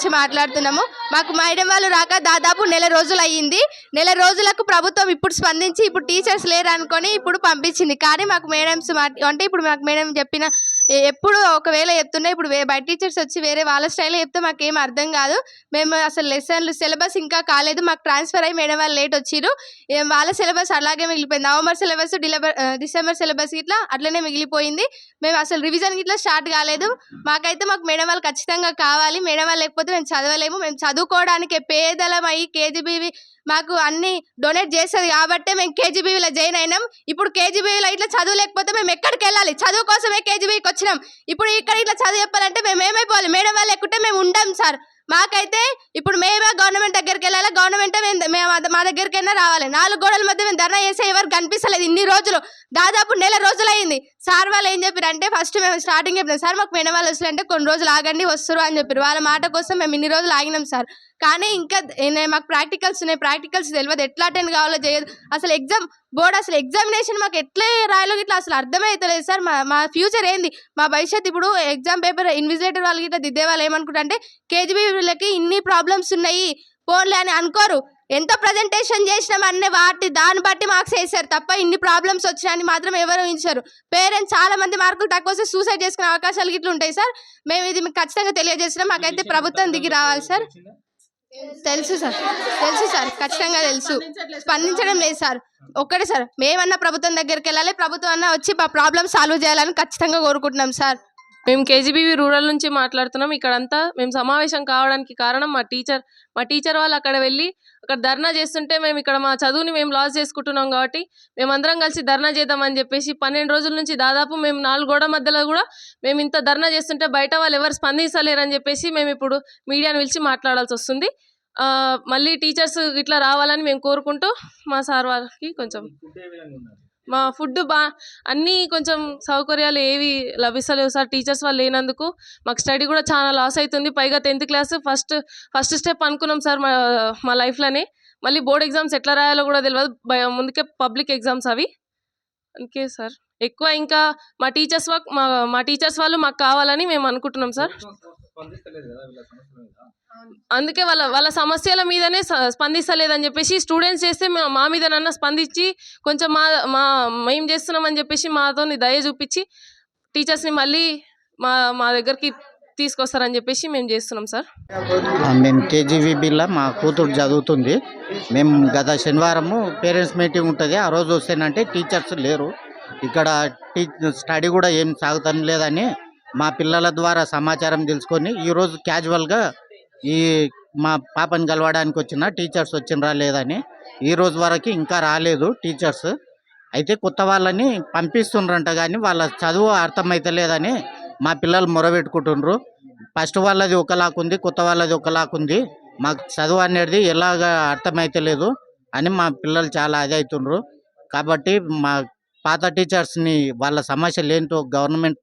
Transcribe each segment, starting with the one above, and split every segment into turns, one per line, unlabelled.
నుంచి మాట్లాడుతున్నాము. మాకు మేడం వాళ్ళు రాక దాదాపు నెల రోజులు అయ్యింది. నెల రోజులకు ప్రభుత్వం ఇప్పుడు స్పందించి ఇప్పుడు టీచర్స్ లేరు అనుకొని ఇప్పుడు పంపించింది. కానీ మాకు మేడమ్స్ అంటే ఇప్పుడు మాకు మేడం చెప్పిన ఎప్పుడు ఒకవేళ చెప్తున్నా ఇప్పుడు బయట టీచర్స్ వచ్చి వేరే వాళ్ళ స్టైల్లో చెప్తే మాకేం అర్థం కాదు. మేము అసలు లెసన్లు సిలబస్ ఇంకా కాలేదు. మాకు ట్రాన్స్ఫర్ అయ్యి మేడం వాళ్ళు లేట్ వచ్చిరు. వాళ్ళ సిలబస్ అలాగే మిగిలిపోయింది. నవంబర్ సిలబస్ డిసెంబర్ సిలబస్ ఇట్లా అట్లనే మిగిలిపోయింది. మేము అసలు రివిజన్ ఇట్లా స్టార్ట్ కాలేదు. మాకు మేడం వాళ్ళు ఖచ్చితంగా కావాలి. మేడం వాళ్ళు లేకపోతే మేము చదవలేము. మేము చదువుకోవడానికి పేదలం అయ్యి కేజీబీవి మాకు అన్ని డొనేట్ చేస్తుంది కాబట్టి మేము కేజీబీవీలో జాయిన్ అయినాం. ఇప్పుడు కేజీబీవీలో ఇట్లా చదువు లేకపోతే మేము ఎక్కడికి వెళ్ళాలి? చదువు కోసమే కేజీబీకి వచ్చినాం. ఇప్పుడు ఇక్కడ ఇట్లా చదువు చెప్పాలంటే మేము ఏమైపోవాలి? మేడం వాళ్ళు ఎక్కుంటే మేము ఉండాం సార్. మాకైతే ఇప్పుడు మేమే గవర్నమెంట్ దగ్గరికి వెళ్ళాలి. గవర్నమెంట్ మేము మా దగ్గరికైనా రావాలి. 4 గోడల మధ్య మేము ధర్నా చేసే ఎవరు కనిపిస్తలేదు ఇన్ని రోజులు. దాదాపు నెల రోజులు అయింది. సార్ వాళ్ళు ఏం చెప్పారు అంటే ఫస్ట్ మేము స్టార్టింగ్ చెప్పినాం సార్ మాకు మేడం వాళ్ళు వస్తారంటే కొన్ని రోజులు ఆగండి వస్తారు అని చెప్పారు. వాళ్ళ మాట కోసం మేము ఇన్ని రోజులు ఆగినాం సార్. కానీ ఇంకా మాకు ప్రాక్టికల్స్ ఉన్నాయి. ప్రాక్టికల్స్ తెలియదు ఎట్లా అటెండ్ కావాలో చేయదు. అసలు ఎగ్జామ్ బోర్డు అసలు ఎగ్జామినేషన్ మాకు ఎట్లా రాయాలో ఇట్లా అసలు అర్థమవుతలేదు సార్. మా ఫ్యూచర్ ఏంది? మా భవిష్యత్తు ఇప్పుడు ఎగ్జామ్ పేపర్ ఇన్విజిలేటర్ వాళ్ళకి ఇట్లా దిద్దే వాళ్ళు ఏమనుకుంటారు అంటే కేజీబీలకి ఇన్ని ప్రాబ్లమ్స్ ఉన్నాయి పోన్లే అని అనుకోరు. ఎంత ప్రజెంటేషన్ చేసినాం అన్నీ దాన్ని బట్టి మార్క్స్ వేసారు తప్ప ఇన్ని ప్రాబ్లమ్స్ వచ్చినాయని మాత్రం ఎవరు ఊహించారు. పేరెంట్స్ చాలా మంది మార్కులు తక్కువ వస్తే సూసైడ్ చేసుకునే అవకాశాలు ఇట్లా ఉంటాయి సార్. మేము ఇది మీకు ఖచ్చితంగా తెలియజేస్తున్నాం. మాకైతే ప్రభుత్వం దిగి రావాలి సార్. తెలుసు సార్ ఖచ్చితంగా తెలుసు. స్పందించడం లేదు సార్. ఒక్కటే సార్ మేమన్నా ప్రభుత్వం దగ్గరికి వెళ్ళాలి. ప్రభుత్వం అన్నా వచ్చి మా ప్రాబ్లమ్ సాల్వ్ చేయాలని ఖచ్చితంగా కోరుకుంటున్నాం సార్.
మేము కేజీబీవీ రూరల్ నుంచి మాట్లాడుతున్నాం. ఇక్కడంతా మేము సమావేశం కావడానికి కారణం మా టీచర్ వాళ్ళు అక్కడ వెళ్ళి అక్కడ ధర్నా చేస్తుంటే మేము ఇక్కడ మా చదువుని మేము లాస్ చేసుకుంటున్నాం కాబట్టి మేమందరం కలిసి ధర్నా చేద్దామని చెప్పేసి 12 రోజుల నుంచి దాదాపు మేము 4 గోడ మధ్యలో కూడా మేము ఇంత ధర్నా చేస్తుంటే బయట వాళ్ళు ఎవరు స్పందించలేరని చెప్పేసి మేము ఇప్పుడు మీడియాని పిలిచి మాట్లాడాల్సి వస్తుంది. మళ్ళీ టీచర్స్ ఇట్లా రావాలని మేము కోరుకుంటూ మా సార్ వాళ్ళకి కొంచెం మా ఫుడ్ అన్నీ కొంచెం సౌకర్యాలు ఏవి లభిస్తలేవు సార్. టీచర్స్ వాళ్ళు లేనందుకు మాకు స్టడీ కూడా చాలా లాస్ అవుతుంది. పైగా 10th క్లాస్ ఫస్ట్ స్టెప్ అనుకున్నాం సార్ మా లైఫ్లోనే. మళ్ళీ బోర్డ్ ఎగ్జామ్స్ ఎట్లా రాయాలో కూడా తెలియదు. ముందుకే పబ్లిక్ ఎగ్జామ్స్ అవి. అందుకే సార్ ఎక్కువ ఇంకా మా టీచర్స్ వాళ్ళు మాకు కావాలని మేము అనుకుంటున్నాం సార్. అందుకే వాళ్ళ సమస్యల మీదనే స్పందిస్తలేదని చెప్పేసి స్టూడెంట్స్ చేస్తే మా మీదనన్నా స్పందించి కొంచెం మేము చేస్తున్నామని చెప్పేసి మాతో దయ చూపించి టీచర్స్ని మళ్ళీ మా దగ్గరికి తీసుకొస్తారని చెప్పేసి మేము చేస్తున్నాం సార్.
మేము కేజీవీబీలో మా కూతురు చదువుతుంది. మేము గత శనివారము పేరెంట్స్ మీటింగ్ ఉంటుంది. ఆ రోజు వస్తేనంటే టీచర్స్ లేరు ఇక్కడ. స్టడీ కూడా ఏం సాగుతాం లేదని మా పిల్లల ద్వారా సమాచారం తెలుసుకొని ఈరోజు క్యాజువల్గా మా పాపని కలవడానికి వచ్చిన టీచర్స్ వచ్చినరా లేదని. ఈ రోజు వరకు ఇంకా రాలేదు టీచర్స్. అయితే కొత్త వాళ్ళని పంపిస్తుండ్రంట కానీ వాళ్ళ చదువు అర్థమవుతలేదని మా పిల్లలు మొరబెట్టుకుంటుండ్రు. ఫస్ట్ వాళ్ళది ఒకలాకుంది, కొత్త వాళ్ళది ఒకలాకుంది. మాకు చదువు అనేది ఎలాగ అర్థమవుతలేదు అని మా పిల్లలు చాలా అది అవుతుండ్రు. కాబట్టి మా పాత టీచర్స్ని వాళ్ళ సమస్యలు ఏంటో గవర్నమెంట్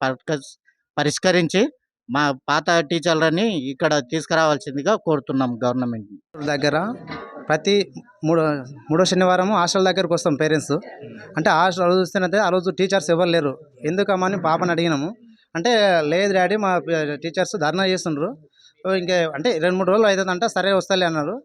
పరిష్కరించి మా పాత టీచర్లని ఇక్కడ తీసుకురావాల్సిందిగా కోరుతున్నాం గవర్నమెంట్
దగ్గర. ప్రతి మూడో శనివారం హాస్టల్ దగ్గరకు వస్తాం పేరెంట్స్. అంటే హాస్టల్ చూస్తేనైతే ఆ రోజు టీచర్స్ ఎవరు లేరు. ఎందుకమ్మని పాపని అడిగినాము. అంటే లేదు డాడీ మా టీచర్స్ ధర్నా చేస్తుండ్రు ఇంకా అంటే 2-3 రోజులు అవుతుందంట. సరే వస్తలే అన్నారు.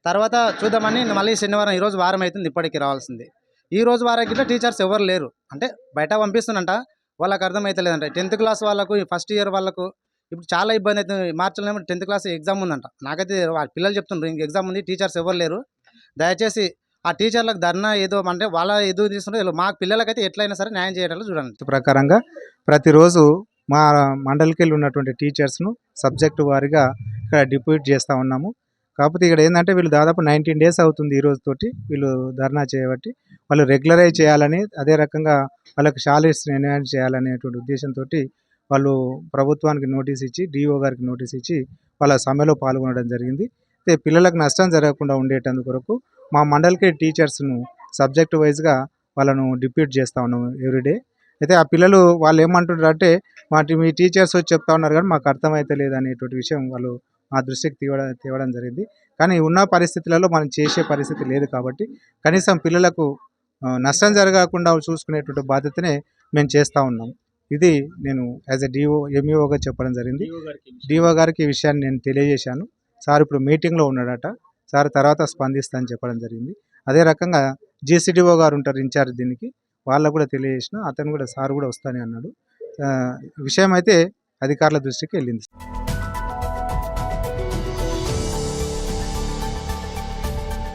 తర్వాత చూద్దామని మళ్ళీ శనివారం ఈరోజు వారం అవుతుంది ఇప్పటికి రావాల్సింది. ఈ రోజు వారానికి టీచర్స్ ఎవరు లేరు. అంటే బయట పంపిస్తున్నంట వాళ్ళకి అర్థమవుతలేదంట. 10th క్లాస్ వాళ్ళకు ఫస్ట్ ఇయర్ వాళ్ళకు ఇప్పుడు చాలా ఇబ్బంది అవుతుంది. మార్చిలో 10th క్లాస్ ఎగ్జామ్ ఉందంట. నాకైతే వాళ్ళ పిల్లలు చెప్తుండ్రు ఇంక ఎగ్జామ్ ఉంది, టీచర్స్ ఎవరు లేరు. దయచేసి ఆ టీచర్లకు ధర్నా ఏదో అంటే వాళ్ళ ఎదురు తీసుకుంటే మా పిల్లలకైతే ఎట్లయినా సరే న్యాయం చేయడంలో చూడండి.
ప్రకారంగా ప్రతిరోజు మా మండలికి వెళ్ళి ఉన్నటువంటి టీచర్స్ను సబ్జెక్టు వారీగా ఇక్కడ డిప్యూట్ చేస్తూ ఉన్నాము. కాకపోతే ఇక్కడ ఏంటంటే వీళ్ళు దాదాపు 19 days అవుతుంది ఈ రోజుతోటి వీళ్ళు ధర్నా చేయబట్టి. వాళ్ళు రెగ్యులరైజ్ చేయాలని, అదే రకంగా వాళ్ళకి శాలరీస్ ఎన్హాన్స్ చేయాలనేటువంటి ఉద్దేశంతో వాళ్ళు ప్రభుత్వానికి నోటీస్ ఇచ్చి, డిఓ గారికి నోటీస్ ఇచ్చి వాళ్ళ సమ్మెలో పాల్గొనడం జరిగింది. అయితే పిల్లలకు నష్టం జరగకుండా ఉండేటందుకు కొరకు మా మండలికి టీచర్స్ను సబ్జెక్ట్ వైజ్గా వాళ్ళను డిప్యూట్ చేస్తూ ఉన్నాము ఎవ్రీడే. అయితే ఆ పిల్లలు వాళ్ళు ఏమంటున్నారు అంటే మీ టీచర్స్ వచ్చి చెప్తా ఉన్నారు కానీ మాకు అర్థమైతే లేదు అనేటువంటి విషయం వాళ్ళు మా దృష్టికి తేవడం జరిగింది. కానీ ఉన్న పరిస్థితులలో మనం చేసే పరిస్థితి లేదు కాబట్టి కనీసం పిల్లలకు నష్టం జరగకుండా చూసుకునేటువంటి బాధ్యతనే మేము చేస్తూ ఉన్నాం. ఇది నేను యాజ్ ఎ ఎంఈఓగా చెప్పడం జరిగింది. డిఓ గారికి ఈ విషయాన్ని నేను తెలియజేశాను. సార్ ఇప్పుడు మీటింగ్లో ఉన్నాడట, సార్ తర్వాత స్పందిస్తా అని చెప్పడం జరిగింది. అదే రకంగా జీసీడీఓ గారు ఉంటారు ఇన్ఛార్జ్ దీనికి, వాళ్ళకు కూడా తెలియజేసిన, అతను కూడా సార్ కూడా వస్తానే అన్నాడు. విషయం అయితే అధికారుల దృష్టికి వెళ్ళింది.